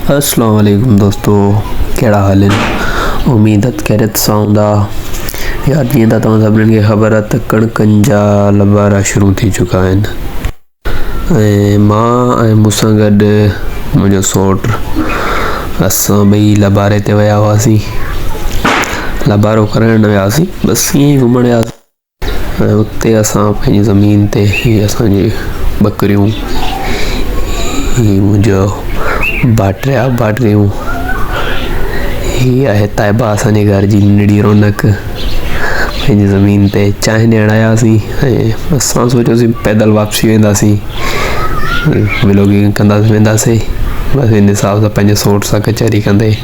अस्सलाम वालेकुम दोस्तों, केड़ा हाल है? उम्मीद है खैरियत सां हूंदा। यार जीअं त तव्हां सभिनीनि खे ख़बर आहे त कणकनि जा लबारा शुरू थी चुका आहिनि ऐं मां ऐं मूंसां गॾु मुंहिंजो सौट असां ॿई लबारे ते विया हुआसीं। लबारो करण न वियासीं, बसि ईअं ई घुमण वियासीं ऐं उते असां पंहिंजी ज़मीन ते हीअ असांजी ॿकरियूं, हीअ मुंहिंजो बाटरियूं, हीअ आहे ताइबा असांजे घर जी नंढड़ी रौनक। पंहिंजी ज़मीन ते चांहि ॾियण आयासीं ऐं असां सोचियोसीं पैदल वापसी वेंदासीं, व्लॉगिंग कंदासीं वेंदासीं। बसि हिन हिसाब सां पंहिंजे सौट सां कचहरी कंदे,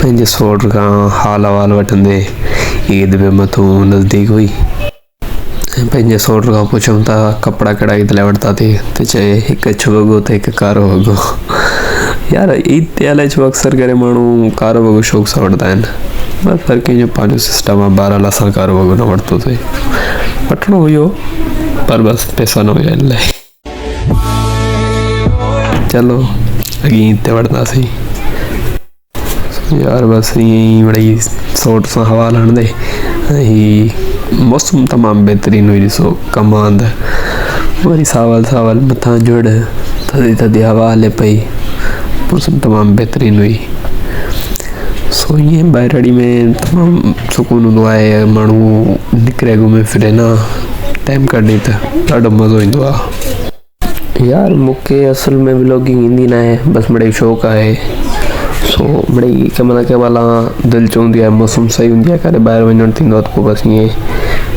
पंहिंजे सौट खां हाल अहवाल वठंदे, ईद बि मथां नज़दीक हुई ऐं पंहिंजे सौट खां पुछूं था कपिड़ा कहिड़ा ईद लाइ वरिता थी, त चए हिकु अछो वॻो त हिकु कारो वॻो। यार ईद ते अलाए छो अक्सर करे माण्हू कारो वॻो शौक़ सां वठंदा आहिनि, बसि हर कंहिंजो पंहिंजो सिस्टम आहे। बहरहाल असां कारो वॻो न वरितोसीं, वठिणो हुयो पर बसि पैसा न हुया हिन लाइ। चलो अॻी ईद ते वठंदासीं यार, बसि ईअं ई मिड़ई सौट सां हवाल हणंदे ऐं हीअ मौसम तमामु बहितरीनु हुई। ॾिसो कमांद वरी सावल मथां जुड़, थधी थधी हवा हले पई, मौसम तमामु बहितरीनु हुई। सो ईअं ॿाहिरि में तमामु सुकून हूंदो आहे, माण्हू निकिरे घुमे फिरे न टाइम कढे त ॾाढो मज़ो ईंदो आहे। यार मूंखे असल में व्लॉगिंग ईंदी न आहे, बसि मिड़ई शौक़ु आहे। सो मिड़ई कंहिं महिल दिलि चवंदी आहे, मौसम सही हूंदी आहे, काॾे ॿाहिरि वञणु थींदो आहे त पोइ बसि ईअं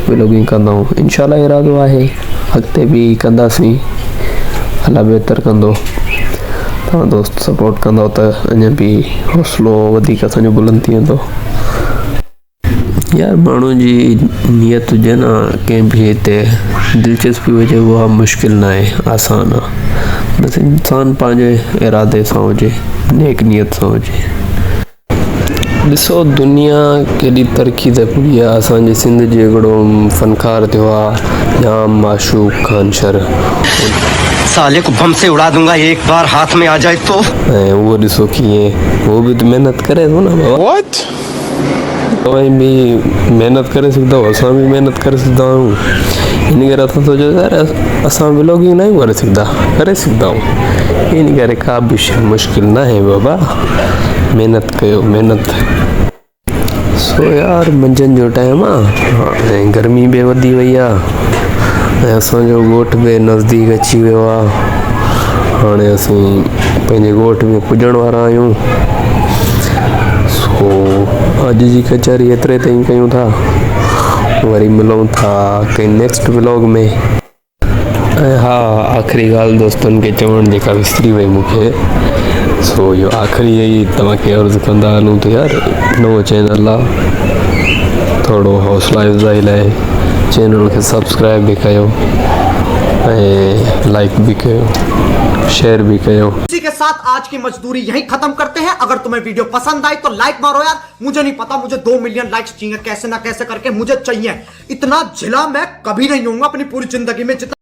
व्लॉगिंग कंदा आहियूं। इंशाल्लाह इरादो आहे अॻिते बि कंदासीं, अलाह बहितर कंदो। तव्हां दोस्त सपोर्ट कंदव त अञा बि हौसलो वधीक असांजो बुलंद थी वेंदो। यार माण्हू जी नियत हुजे न, कंहिं बि हिते दिलचस्पी हुजे, उहा मुश्किल न आहे, आसान आहे। बसि इंसान पंहिंजे इरादे सां हुजे, नेक नियत सां हुजे। ॾिसो दुनिया केॾी तरक़ी ते पुॼी आहे। असांजे सिंध जो हिकिड़ो फ़नकार थियो आहे जाम माशूक ख़ान शर, साले को बम से उड़ा दूंगा एक बार हाथ में आ जाए तो। ऐं उहो ॾिसो कीअं उहो बि त महिनत करे थो न। तव्हां बि महिनत करे सघंदा आहियो, असां बि महिनत करे सघंदा आहियूं। इन करे असां सोचियो यार असां व्लॉगिंग न करे सघंदा आहियूं। इन करे का बि शइ मुश्किल न आहे बाबा, महिनत कयो महिनत। सो यार मंझंदि जो टाइम आहे ऐं गर्मी बि वधी वई आहे ऐं असांजो ॻोठ बि नज़दीक अची वियो आहे। हाणे असीं पंहिंजे ॻोठ में पुॼण वारा आहियूं। सो अॼु जी कचहरी एतिरे ताईं कयूं था, वरी मिलूं था कंहिं नेक्स्ट व्लॉग में। ऐं हा, आख़िरी ॻाल्हि दोस्तनि खे चवणु जेका विसरी वई मूंखे, सो इहो आख़िरी ई तव्हांखे अर्ज़ु कंदा हलूं त यार नओं चैनल आहे, थोरो हौसला अफ़ज़ाई लाइ चैनल खे सब्सक्राइब भी कयो ऐं लाइक भी कयो, शेयर भी कयो। इसी के साथ आज की मजदूरी यहीं खत्म करते हैं। अगर तुम्हें वीडियो पसंद आई तो लाइक मारो यार, मुझे नहीं पता, मुझे 2 मिलियन लाइक्स चाहिए, कैसे ना कैसे करके मुझे चाहिए। इतना झिला मैं कभी नहीं होऊंगा अपनी पूरी जिंदगी में जितना